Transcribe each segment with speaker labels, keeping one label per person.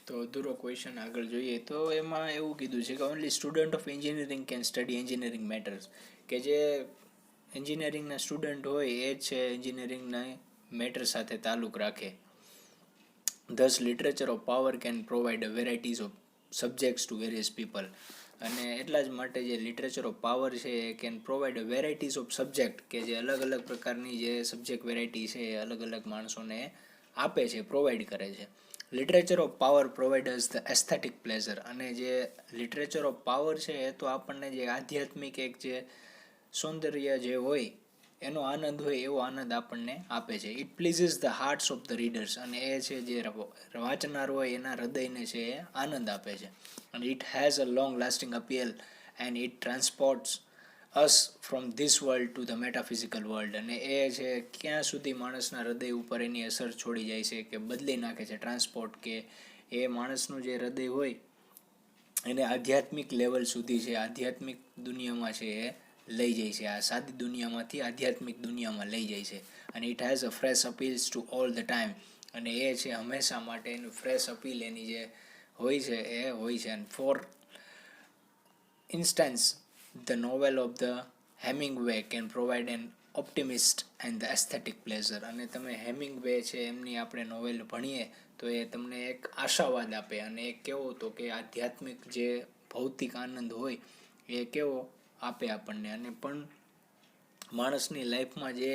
Speaker 1: તો અધૂરો ક્વેશ્ચન આગળ જોઈએ તો એમાં એવું કીધું છે કે only student of engineering can study engineering matters, કે જે એન્જિનિયરિંગના સ્ટુડન્ટ હોય એ જ છે એન્જિનિયરિંગના મેટર સાથે તાલ્લુક રાખે. Thus, literature of power can provide a varieties of subjects to various people. અને એટલા જ માટે જે લિટરેચર ઓફ પાવર છે એ can provide varieties of subject, કે જે અલગ અલગ પ્રકારની જે સબ્જેક્ટ વેરાયટી છે એ અલગ અલગ માણસોને આપે છે, પ્રોવાઈડ કરે છે. Literature of power providers the aesthetic pleasure, અને જે લિટરેચર ઓફ પાવર છે એ તો આપણને જે આધ્યાત્મિક એક જે સૌંદર્ય જે હોય એનો આનંદ હોય એવો આનંદ આપણને આપે છે. It pleases the hearts of the readers, અને એ છે જે વાંચનાર હોય એના હૃદયને છે એ આનંદ આપે છે. અને it has a long lasting appeal and it transports us from this world to the metaphysical world, અને એ છે ક્યાં સુધી માણસના હૃદય ઉપર એની અસર છોડી જાય છે કે બદલી નાખે છે. ટ્રાન્સપોર્ટ, કે એ માણસનું જે હૃદય હોય એને આધ્યાત્મિક લેવલ સુધી છે, આધ્યાત્મિક દુનિયામાં છે એ લઈ જાય છે, આ સાદી દુનિયામાંથી આધ્યાત્મિક દુનિયામાં લઈ જાય છે. અને it has a fresh appeals to all the time, અને એ છે હંમેશા માટે એનું ફ્રેશ અપીલ એની જે હોય છે એ હોય છે. અને for instance the novel of the Hemingway can provide an optimist and the aesthetic pleasure, અને તમે હેમિંગવે છે એમની આપણે નોવેલ ભણીએ તો એ તમને એક આશાવાદ આપે, અને એક કેવો તો કે આધ્યાત્મિક જે ભૌતિક આનંદ હોય એ કેવો આપે આપણને. અને પણ માણસની લાઈફમાં જે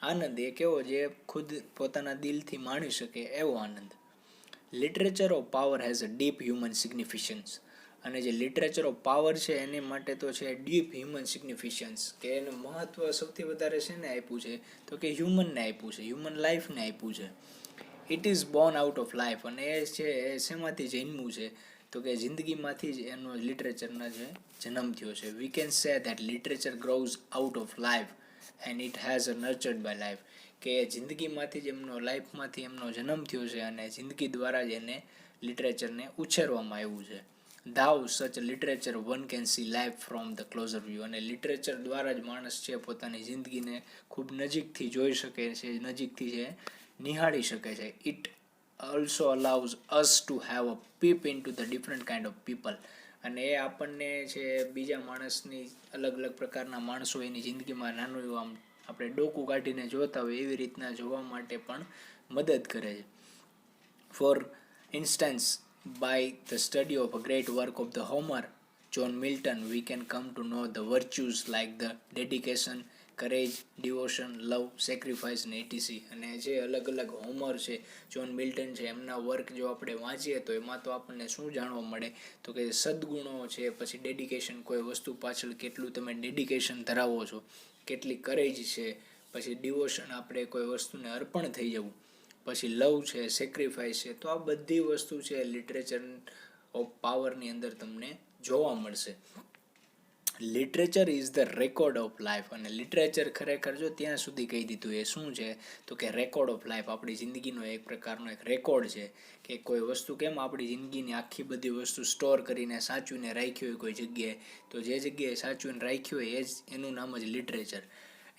Speaker 1: આનંદ એ કેવો જે ખુદ પોતાના દિલથી માણી શકે એવો આનંદ. Literature of power has a deep human significance, અને જે લિટરેચર ઓફ પાવર છે એને માટે તો છે ડીપ હ્યુમન સિગ્નિફિશન્સ, કે એને મહત્વ સૌથી વધારે શેને આપ્યું છે તો કે હ્યુમનને આપ્યું છે, હ્યુમન લાઈફને આપ્યું છે. It is Born out of life, અને એ છે એ શેમાંથી જન્મ્યું છે તો કે જિંદગીમાંથી જ એનો લિટરેચરના જે જન્મ થયો છે. We can say that literature grows out of life and it has a nurtured by life, કે જિંદગીમાંથી જ એમનો લાઈફમાંથી એમનો જન્મ થયો છે અને જિંદગી દ્વારા જ એને લિટરેચરને ઉછેરવામાં આવ્યું છે. Thou such literature one can see life from the closer view, અને લિટરેચર દ્વારા જ માણસ છે પોતાની જિંદગીને ખૂબ નજીકથી જોઈ શકે છે, નજીકથી છે નિહાળી શકે છે. It also allows us to have a peep into the different kind of people, અને એ આપણને છે બીજા માણસની અલગ અલગ પ્રકારના માણસો એની જિંદગીમાં નાનું એવું આમ આપણે ડોકું કાઢીને જોતા હોય એવી રીતના જોવા માટે પણ મદદ કરે છે. For instance, by the study of a great work of the Homer, John Milton, we can come to know the virtues like the dedication, courage, devotion, love, sacrifice and etc. અને જે અલગ અલગ હોમર છે, જોન મિલ્ટન છે, એમના work જો આપણે વાંચીએ તો એમાં તો આપણને શું જાણવા મળે તો કે સદગુણો છે, પછી ડેડિકેશન, કોઈ વસ્તુ પાછળ કેટલું તમે ડેડિકેશન ધરાવો છો, કેટલી કરેજ છે, પછી ડિવોશન આપણે કોઈ વસ્તુને અર્પણ થઈ જવું, પછી લવ છે, સેક્રિફાઈસ છે. તો આ બધી વસ્તુ છે લિટરેચર ઓફ પાવરની અંદર તમને જોવા મળશે. Literature is the record of life, અને લિટરેચર ખરેખર જો ત્યાં સુધી કહી દીધું એ શું છે તો કે રેકોર્ડ ઓફ લાઈફ, આપણી જિંદગીનો એક પ્રકારનો એક રેકોર્ડ છે. કે કોઈ વસ્તુ કેમ આપણી જિંદગીની આખી બધી વસ્તુ સ્ટોર કરીને સાચવીને રાખી હોય કોઈ જગ્યાએ, તો જે જગ્યાએ સાચવીને રાખ્યું હોય એ જ એનું નામ જ literature.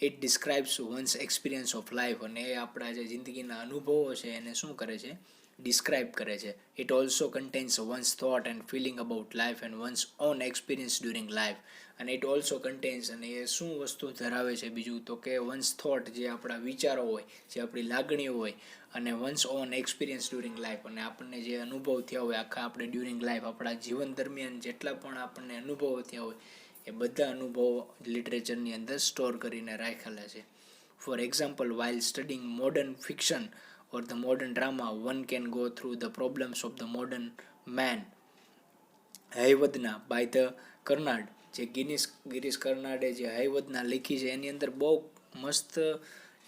Speaker 1: It describes once experience of life, અને એ આપણા જે જિંદગીના અનુભવો છે એને શું કરે છે, ડિસ્ક્રાઇબ કરે છે. It also contains one's thought and feeling about life and one's own experience during life, અને ઇટ ઓલ્સો કન્ટેન્સ, અને એ શું વસ્તુ ધરાવે છે બીજું તો કે વન્સ થોટ, જે આપણા વિચારો હોય, જે આપણી લાગણીઓ હોય, અને once own experience during life, અને આપણને જે અનુભવ થયા હોય આખા આપણે ડ્યુરિંગ લાઈફ, આપણા જીવન દરમિયાન જેટલા પણ આપણને અનુભવો થયા હોય એ બધા અનુભવો લિટરેચરની અંદર સ્ટોર કરીને રાખેલા છે. For example, while studying modern fiction or the modern drama, one can go through the problems of the modern man. Hayavadana by the Karnad, જે ગિરીશ કર્નાડે જે હૈવદના લખી છે એની અંદર બહુ મસ્ત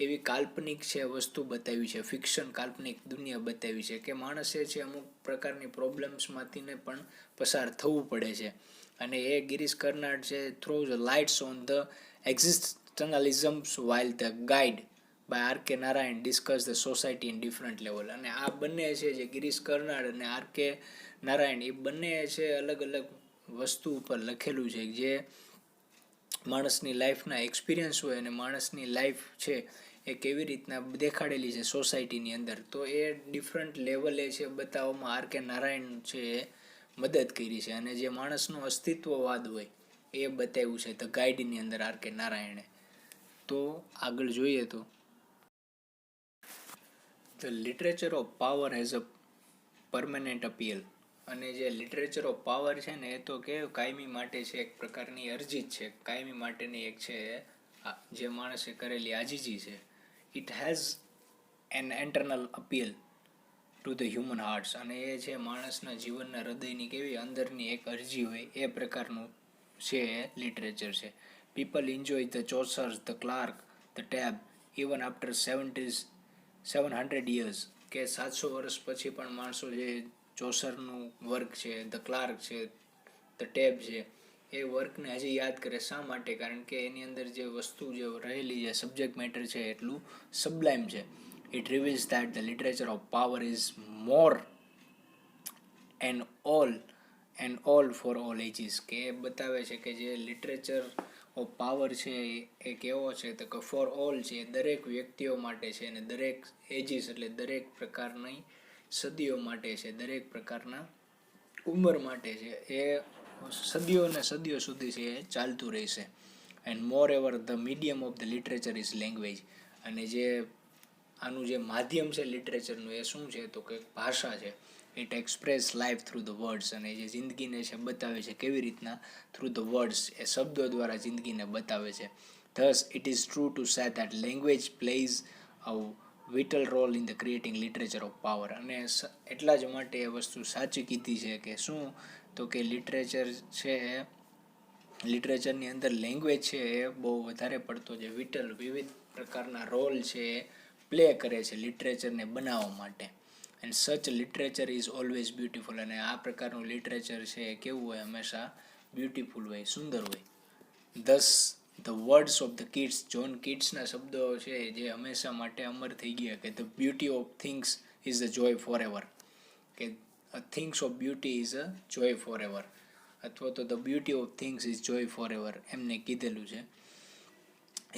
Speaker 1: એવી કાલ્પનિક છે વસ્તુ બતાવી છે, ફિક્શન કાલ્પનિક દુનિયા બતાવી છે, કે માણસે છે અમુક પ્રકારની પ્રોબ્લેમ્સમાંથીને પણ પસાર થવું પડે છે. અને એ ગિરીશ કર્નાડ છે throws lights on the existentialisms while the guide by R.K. Narayan discuss the society in different level. અને આ બંને છે જે ગિરીશ કર્નાડ અને R.K. નારાયણ, એ બંને છે અલગ અલગ વસ્તુ ઉપર લખેલું છે જે માણસની લાઈફના એક્સપિરિયન્સ હોય અને માણસની લાઈફ છે એ કેવી રીતના દેખાડેલી છે સોસાયટીની અંદર, તો એ ડિફરન્ટ લેવલે છે બતાવવામાં આર.કે. નારાયણ છે એ મદદ કરી છે. અને જે માણસનો અસ્તિત્વવાદ હોય એ બતાવ્યું છે ધ ગાઈડની અંદર આર.કે. નારાયણે. તો આગળ જોઈએ તો the literature of power has a permanent appeal. અને જે લિટરેચર ઓફ પાવર છે ને એ તો કે કાયમી માટે છે, એક પ્રકારની અરજી જ છે, કાયમી માટેની એક છે જે માણસે કરેલી આજીજી છે. It has N internal appeal to the human hearts. અને એ છે માણસના જીવનના હૃદયની કેવી અંદરની એક અરજી હોય એ પ્રકારનું છે લિટરેચર છે. People enjoy the Chaucer's, the clerk, the tab even after 700 years. કે 700 વર્ષ પછી પણ માણસો જે ચોસરનું વર્ક છે, ધ ક્લાર્ક છે, ધ ટેબ છે, એ વર્કને હજી યાદ કરે. શા માટે? કારણ કે એની અંદર જે વસ્તુ જે રહેલી છે, સબ્જેક્ટ મેટર છે, એટલું સબ્લાઇમ છે. It reveals that the literature of power is more and all for all ages. કે એ બતાવે છે કે જે લિટરેચર ઓફ પાવર છે એ કેવો છે તો કે ફોર ઓલ છે, દરેક વ્યક્તિઓ માટે છે, અને દરેક એજીસ એટલે દરેક પ્રકારની સદીઓ માટે છે, દરેક પ્રકારના ઉંમર માટે છે. એ સદીઓ ને સદીઓ સુધી છે એ ચાલતું રહેશે. And more ever the medium of the literature is language. અને જે આનું જે માધ્યમ છે લિટરેચરનું એ શું છે તો કે ભાષા છે. It express life through the words. અને જે જિંદગીને છે બતાવે છે કેવી રીતના થ્રુ ધ વર્ડ્સ, એ શબ્દો દ્વારા જિંદગીને બતાવે છે. Thus, it is true to say that language plays a vital role in the creating literature of power. અને એટલા જ માટે એ વસ્તુ સાચી કીધી છે કે શું તો કે લિટરેચર છે એ લિટરેચરની અંદર લેંગ્વેજ છે એ બહુ વધારે પડતો જે વિવિધ પ્રકારના રોલ છે એ પ્લે કરે છે લિટરેચરને બનાવવા માટે. એન્ડ સચ લિટરેચર ઇઝ ઓલવેઝ બ્યુટિફુલ. અને આ પ્રકારનું લિટરેચર છે એ કેવું હોય? હંમેશા બ્યુટિફુલ હોય, સુંદર હોય. Thus the words of the Keats. John કિડ્સના શબ્દો છે જે હંમેશા માટે અમર થઈ ગયા કે the beauty of things is a joy for ever. કે things of beauty is a joy for ever, અથવા તો the beauty of things is joy for ever એમને કીધેલું છે.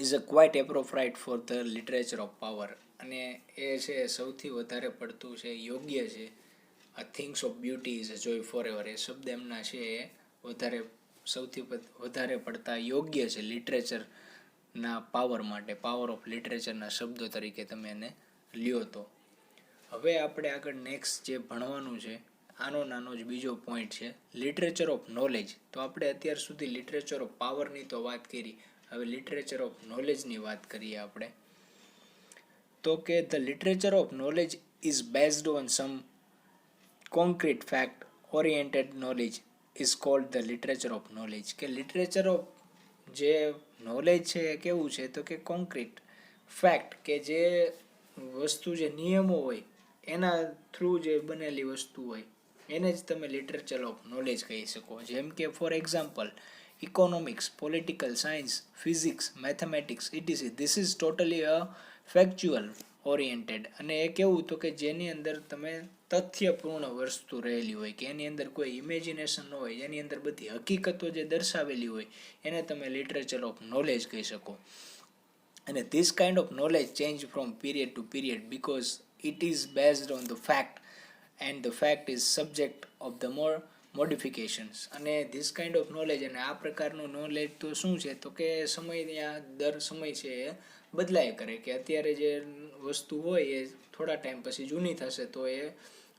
Speaker 1: Is a quite appropriate for the literature of power. અને એ છે સૌથી વધારે પડતું છે યોગ્ય છે. આ things of beauty is a joy for ever એ શબ્દ એમના છે એ વધારે સૌથી વધારે પડતા યોગ્ય છે લિટરેચરના પાવર માટે. પાવર ઓફ લિટરેચરના શબ્દો તરીકે તમે એને લ્યો તો. હવે આપણે આગળ નેક્સ્ટ જે ભણવાનું છે આનો નાનો જ બીજો પોઈન્ટ છે લિટરેચર ઓફ નોલેજ. તો આપણે અત્યાર સુધી લિટરેચર ઓફ પાવરની તો વાત કરી, હવે લિટરેચર ઓફ નોલેજની વાત કરીએ આપણે. તો કે the literature of knowledge is based on some concrete fact oriented knowledge is called the literature of knowledge. કે લિટરેચર ઓફ જે નોલેજ છે એ કેવું છે તો કે કોન્ક્રીટ ફેક્ટ, કે જે વસ્તુ જે નિયમો હોય એના થ્રુ જે બનેલી વસ્તુ હોય એને જ તમે લિટરેચર ઓફ નોલેજ કહી શકો. જેમ કે for example economics, political science, physics, mathematics etc. This is totally a factual oriented. અને એ કેવું તો કે જેની અંદર તમે તથ્યપૂર્ણ વસ્તુ રહેલી હોય, કે એની અંદર કોઈ ઇમેજિનેશન ન હોય, એની અંદર બધી હકીકતો જે દર્શાવેલી હોય એને તમે લિટરેચર ઓફ નોલેજ કહી શકો. અને this kind of knowledge change from period to period because it is based on the fact and the fact is subject of the modifications. અને ધીસ કાઇન્ડ ઓફ નોલેજ, અને આ પ્રકારનું knowledge તો શું છે તો કે સમય દર સમય છે એ બદલાય કરે. કે અત્યારે જે વસ્તુ હોય એ થોડા ટાઈમ પછી જૂની થશે તો એ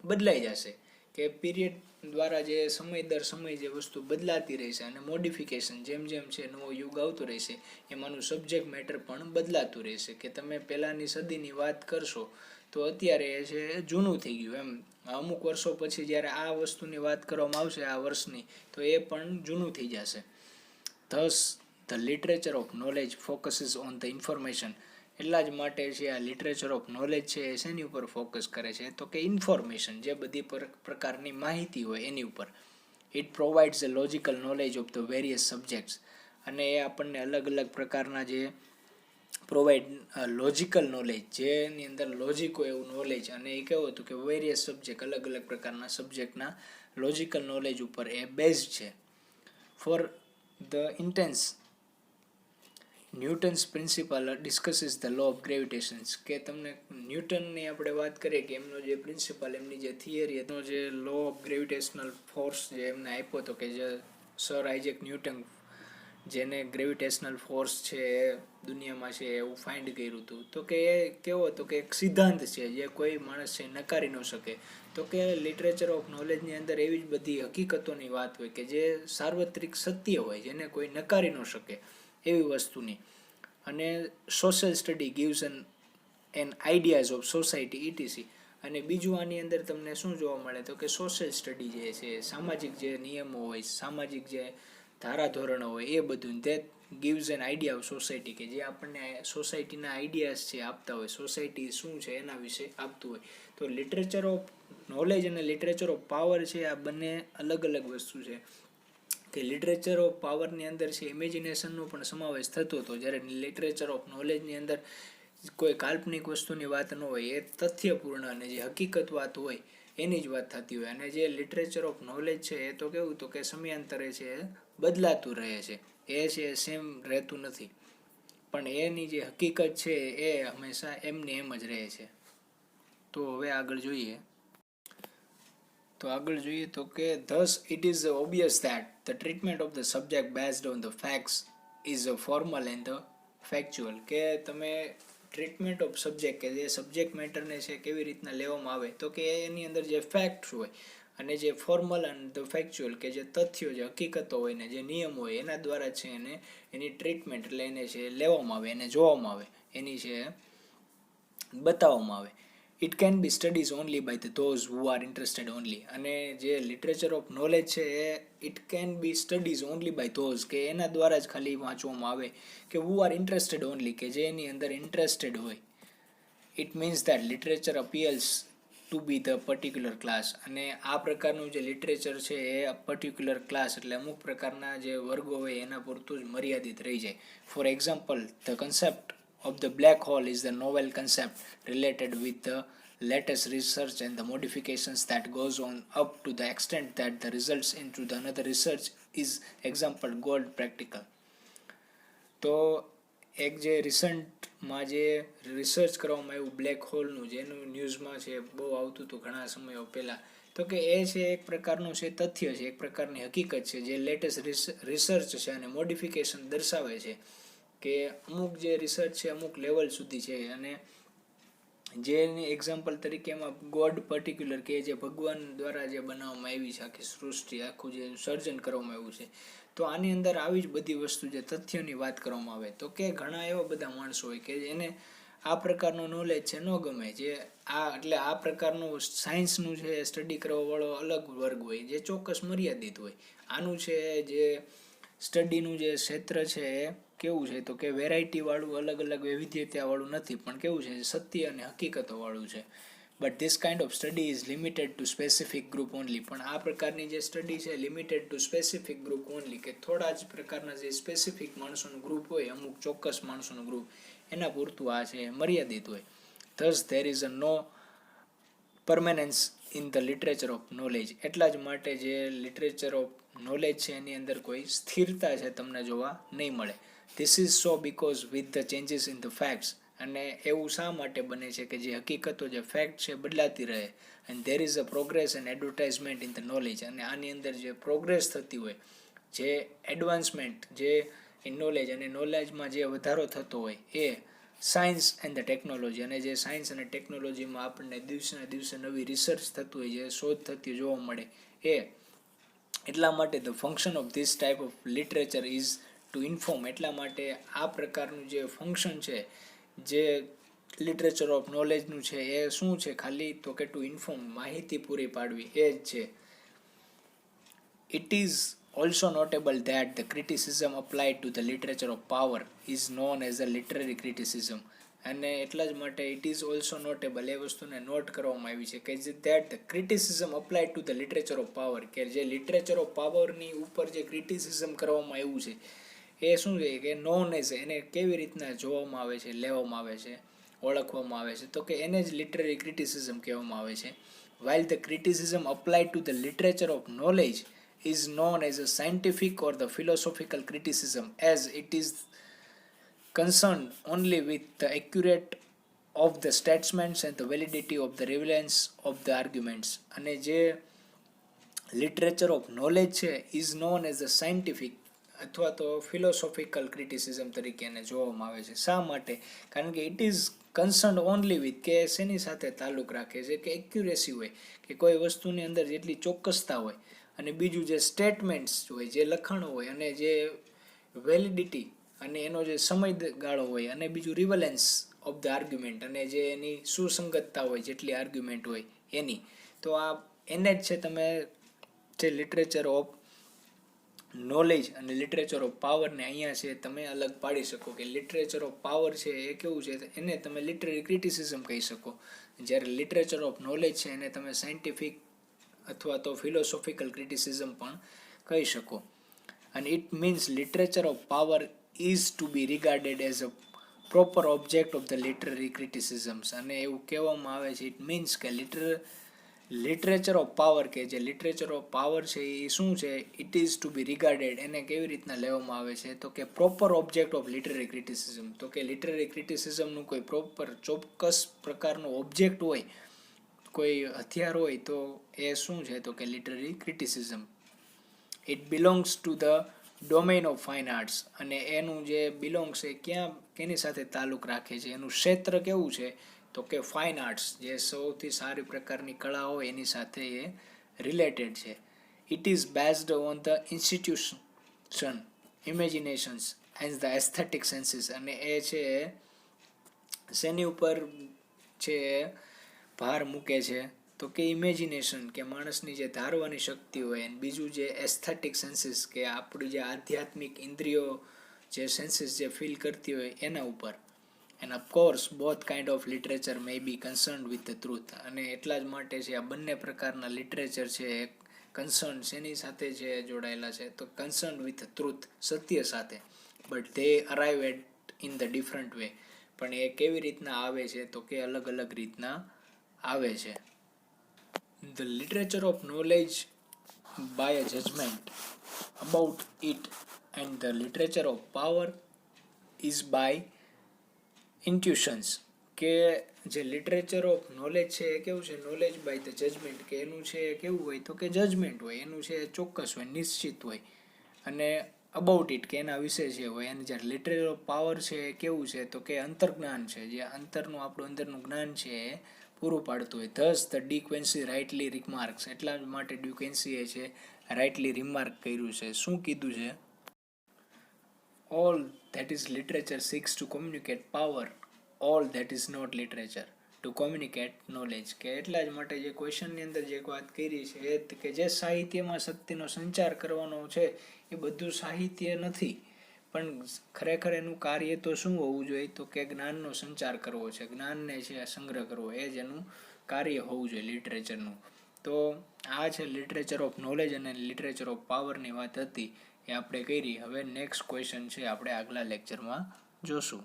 Speaker 1: બદલાઈ જશે. કે પીરિયડ દ્વારા જે સમય દર સમય જે વસ્તુ બદલાતી રહેશે. અને મોડિફિકેશન જેમ જેમ છે નવો યુગ આવતો રહેશે એમાંનું સબ્જેક્ટ મેટર પણ બદલાતું રહેશે. કે તમે પહેલાંની સદીની વાત કરશો તો અત્યારે એ છે જૂનું થઈ ગયું એમ. અમુક વર્ષો પછી જ્યારે આ વસ્તુની વાત કરવામાં આવશે આ વર્ષની તો એ પણ જૂનું થઈ જશે. Thus the literature of knowledge focuses on the information. એટલા જ માટે છે આ લિટરેચર ઓફ નોલેજ છે એ શેની ઉપર ફોકસ કરે છે તો કે ઇન્ફોર્મેશન, જે બધી પ્રકારની માહિતી હોય એની ઉપર. It provides a logical knowledge of the various subjects. અને એ આપણને અલગ અલગ પ્રકારના જે પ્રોવાઈડ લોજિકલ નોલેજ, જેની અંદર લોજિક હોય એવું નોલેજ. અને એ કેવું હતું કે વેરિયસ સબ્જેક્ટ, અલગ અલગ પ્રકારના સબ્જેક્ટના લોજિકલ નોલેજ ઉપર એ બેઝ છે. For the intense Newton's principle discusses the law of gravitations, કે તમને ન્યૂટનની આપણે વાત કરીએ કે એમનો જે પ્રિન્સિપલ, એમની જે થિયરી, એનો જે લો ઓફ ગ્રેવિટેશનલ ફોર્સ જે એમને આપ્યો હતો, કે જે સર આઇઝેક ન્યૂટન, જેને ગ્રેવિટેશનલ ફોર્સ છે એ દુનિયામાં છે એવું ફાઇન્ડ કર્યું હતું, તો કે એ કેવો હતો કે એક સિદ્ધાંત છે જે કોઈ માણસ છે નકારી ન શકે. તો કે લિટરેચર ઓફ નોલેજની અંદર એવી જ બધી હકીકતોની વાત હોય કે જે સાર્વત્રિક સત્ય હોય, જેને કોઈ નકારી ન શકે એવી વસ્તુની. અને social study gives an ideas of society ETC. અને બીજું આની અંદર તમને શું જોવા મળે, તો કે સોશિયલ સ્ટડી જે છે, સામાજિક જે નિયમો હોય, સામાજિક જે ધારાધોરણો હોય, એ બધું that gives an idea of society, કે જે આપણને સોસાયટીના આઈડિયાઝ છે આપતા હોય, સોસાયટી શું છે એના વિશે આપતું હોય. તો લિટરેચર ઓફ નોલેજ અને લિટરેચર ઓફ પાવર છે, આ બંને અલગ અલગ વસ્તુ છે. કે લિટરેચર ઓફ પાવરની અંદર છે ઇમેજિનેશનનો પણ સમાવેશ થતો હતો, જ્યારે લિટરેચર ઓફ નોલેજની અંદર કોઈ કાલ્પનિક વસ્તુની વાત ન હોય, એ તથ્યપૂર્ણ અને જે હકીકત વાત હોય એની જ વાત થતી હોય. અને જે લિટરેચર ઓફ નોલેજ છે એ તો કેવું તો કે સમયાંતરે છે એ બદલાતું રહે છે, એ છે સેમ રહેતું નથી, પણ એની જે હકીકત છે એ હંમેશા એમની એમ જ રહે છે. તો હવે આગળ જોઈએ તો કે thus it is obvious that the treatment of the subject based on the facts is a formal and the factual. કે તમે ટ્રીટમેન્ટ ઓફ સબ્જેક્ટ, કે જે સબ્જેક્ટ મેટરને છે કેવી રીતના લેવામાં આવે, તો કે એની અંદર જે ફેક્ટ્સ હોય અને જે ફોર્મલ એન્ડ ધ ફેક્ચ્યુઅલ, કે જે તથ્યો, જે હકીકતો હોય ને જે નિયમો હોય, એના દ્વારા છે એને એની ટ્રીટમેન્ટ એટલે એને છે લેવામાં આવે, એને જોવામાં આવે, એની છે બતાવવામાં આવે. It can be studies only by the those who are interested only. અને જે લિટરેચર ઓફ નોલેજ છે એ it can be studies only by those, કે એના દ્વારા જ ખાલી વાંચવામાં આવે કે હુ આર ઇન્ટરેસ્ટેડ ઓનલી, કે જે એની અંદર ઇન્ટરેસ્ટેડ હોય. It means that literature appeals to be the particular class. અને આ પ્રકારનું જે લિટરેચર છે એ પર્ટિક્યુલર ક્લાસ એટલે અમુક પ્રકારના જે વર્ગો હોય એના પૂરતું જ મર્યાદિત રહી જાય. For example, the concept of the black hole is the novel concept related with the latest research and the modifications that goes on up to the extent that the results into the another research is example gold practical. તો એક જે રિસન્ટમાં જે research કરવામાં આવ્યું black હોલનું, જેનું ન્યૂઝમાં છે બહુ આવતું હતું ઘણા સમયો પહેલાં, તો કે એ છે એક પ્રકારનું છે તથ્ય છે, એક પ્રકારની હકીકત છે, જે લેટેસ્ટ રિસર્ચ છે અને મોડિફિકેશન દર્શાવે છે કે અમુક જે રિસર્ચ છે અમુક લેવલ સુધી છે. અને જેની એક્ઝામ્પલ તરીકે એમાં ગોડ પર્ટિક્યુલર, કે જે ભગવાન દ્વારા જે બનાવવામાં આવી છે આખી સૃષ્ટિ, આખું જે સર્જન કરવામાં આવ્યું છે, તો આની અંદર આવી જ બધી વસ્તુ જે તથ્યોની વાત કરવામાં આવે, તો કે ઘણા એવા બધા માણસો હોય કે એને આ પ્રકારનું નોલેજ છે ન ગમે, જે એટલે આ પ્રકારનું સાયન્સનું છે સ્ટડી કરવાવાળો અલગ વર્ગ હોય, જે ચોક્કસ મર્યાદિત હોય. આનું છે જે સ્ટડીનું જે ક્ષેત્ર છે એ કેવું છે તો કે વેરાયટી વાળું, અલગ અલગ વૈવિધ્યતા વાળું નથી, પણ કેવું છે સત્ય અને હકીકતો વાળું છે. But this kind of study is limited to specific group only. પણ આ પ્રકારની જે સ્ટડી છે limited to specific group only, કે થોડા જ પ્રકારના જે સ્પેસિફિક માણસોનું ગ્રુપ હોય, અમુક ચોક્કસ માણસોનું ગ્રુપ, એના પૂરતું આ છે મર્યાદિત હોય. thus there is a no permanence in the literature of knowledge. એટલા જ માટે જે લિટરેચર ઓફ નોલેજ છે એની અંદર કોઈ સ્થિરતા છે તમને જોવા નહીં મળે. This is so because with the changes in the facts. અને એવું શા માટે બને છે કે જે હકીકતો, જે ફેક્ટ છે બદલાતી રહે. and there is a progress and advertisement in the knowledge. અને આની અંદર જે પ્રોગ્રેસ થતી હોય, જે એડવાન્સમેન્ટ, જે ઇન નોલેજ અને નોલેજમાં જે વધારો થતો હોય, એ સાયન્સ એન્ડ ધ ટેકનોલોજી. અને જે સાયન્સ અને ટેકનોલોજીમાં આપણને દિવસે ને દિવસે નવી રિસર્ચ થતું હોય, જે શોધ થતી જોવા મળે, એ એટલા માટે the function of this type of literature is two inform. એટલા માટે આ પ્રકારનું જે ફંક્શન છે જે લિટરેચર ઓફ નોલેજનું છે એ શું છે, ખાલી તો કે ટુ ઇન્ફોર્મ, માહિતી પૂરી પાડવી, એ જ છે. It is also notable that the criticism applied to the literature of power is known as a literary criticism. અને એટલા જ માટે ઇટ ઇઝ ઓલ્સો નોટેબલ, એ વસ્તુને નોટ કરવામાં આવી છે કે that the criticism applied to the literature of power, કે જે લિટરેચર ઓફ પાવરની ઉપર જે ક્રિટિસિઝમ કરવામાં આવ્યું છે એ શું છે કે નોન એઝ, એને કેવી રીતના જોવામાં આવે છે, લેવામાં આવે છે, ઓળખવામાં આવે છે, તો કે એને જ લિટરરી ક્રિટિસિઝમ કહેવામાં આવે છે. while the criticism applied to the literature of knowledge is known as a scientific or the philosophical criticism, as it is concerned only with the accurate of the statements and the validity of the relevance of the arguments. અને જે literature of knowledge છે is known as a scientific અથવા તો philosophical criticism તરીકે એને જોવામાં આવે છે. શા માટે? કારણ કે it is concern only with કે શેની સાથે તાલ્લુક રાખે છે કે એક્યુરેસી હોય, કે કોઈ વસ્તુની અંદર જેટલી ચોક્કસતા હોય, અને બીજું જે સ્ટેટમેન્ટ્સ હોય, જે લખાણો હોય, અને જે વેલિડિટી અને એનો જે સમયગાળો હોય, અને બીજું રિવલેન્સ ઓફ ધ આર્ગ્યુમેન્ટ, અને જે એની સુસંગતતા હોય જેટલી આર્ગ્યુમેન્ટ હોય એની. તો આ એને જ છે તમે જે લિટરેચર ઓફ નોલેજ અને લિટરેચર ઓફ પાવરને અહીંયા છે તમે અલગ પાડી શકો. કે લિટરેચર ઓફ પાવર છે એ કેવું છે, એને તમે લિટરરી ક્રિટિસિઝમ કહી શકો, જ્યારે લિટરેચર ઓફ નોલેજ છે એને તમે સાયન્ટિફિક અથવા તો ફિલોસોફિકલ ક્રિટિસિઝમ પણ કહી શકો. અને it means literature of power is to be regarded as a proper object of the literary criticisms. અને એવું કહેવામાં આવે છે, ઇટ મીન્સ કે લિટરેચર ઓફ પાવર, કે જે લિટરેચર ઓફ પાવર છે એ શું છે, it is to be regarded, એને કેવી રીતના લેવામાં આવે છે તો કે proper object of literary criticism. તો કે લિટરરી ક્રિટિસિઝમનું કોઈ પ્રોપર ચોક્કસ પ્રકારનો ઓબ્જેક્ટ હોય, કોઈ હથિયાર હોય, તો એ શું છે તો કે literary criticism. It belongs to the domain of fine arts. અને એનું જે બિલોંગ્સ છે કેની સાથે તાલ્લુક રાખે છે, એનું ક્ષેત્ર કેવું છે તો કે ફાઇન આર્ટ્સ, જે સૌથી સારી પ્રકારની કળા હોય એની સાથે એ રિલેટેડ છે. It is based on the institution, imaginations and the aesthetic senses. અને એ છે શેની ઉપર છે ભાર મૂકે છે તો કે ઇમેજિનેશન, કે માણસની જે ધારવાની શક્તિ હોય, અને બીજું જે એસ્થેટિક સેન્સીસ, કે આપણી જે આધ્યાત્મિક ઇન્દ્રિયો જે સેન્સીસ જે ફીલ કરતી હોય એના ઉપર. And of course both kind of literature may be concern with the truth. અને એટલા જ માટે છે આ બંને પ્રકારના લિટરેચર છે એ કન્સર્ન શેની સાથે છે જોડાયેલા છે તો કન્સર્ન વિથ ટ્રુથ, સત્ય સાથે. But they arrive at in the different way. પણ એ કેવી રીતના આવે છે તો કે અલગ અલગ રીતના આવે છે. The literature of knowledge by a judgment about it, and the literature of power is by intuitions. કે જે લિટરેચર ઓફ નોલેજ છે એ કેવું છે, નોલેજ બાય ધ જજમેન્ટ, કે એનું છે કેવું હોય તો કે જજમેન્ટ હોય, એનું છે ચોક્કસ હોય, નિશ્ચિત હોય, અને અબાઉટ ઇટ, કે એના વિશે જે હોય. અને જ્યારે લિટરેચર ઓફ પાવર છે એ કેવું છે તો કે અંતર્જ્ઞાન છે, જે અંતરનું આપણું અંદરનું જ્ઞાન છે એ પૂરું પાડતું હોય. Thus the De Quincey rightly remarks. એટલા માટે ડી ક્વિન્સીએ છે રાઇટલી રિમાર્ક કર્યું છે. શું કીધું છે? All that is literature seeks to communicate power, all that is not literature to communicate knowledge. કે એટલા જ માટે જે ક્વેશ્ચનની અંદર જે વાત કરી છે એ કે જે સાહિત્યમાં શક્તિનો સંચાર કરવાનો છે એ બધું સાહિત્ય નથી, પણ ખરેખર એનું કાર્ય તો શું હોવું જોઈએ તો કે જ્ઞાનનો સંચાર કરવો છે, જ્ઞાનને છે સંગ્રહ કરવો, એ જ એનું કાર્ય હોવું જોઈએ લિટરેચરનું. તો આ છે લિટરેચર ઓફ નોલેજ અને લિટરેચર ઓફ પાવરની વાત હતી એ આપણે કરી. હવે નેક્સ્ટ ક્વેશ્ચન છે આપણે આગલા લેક્ચરમાં જોશું.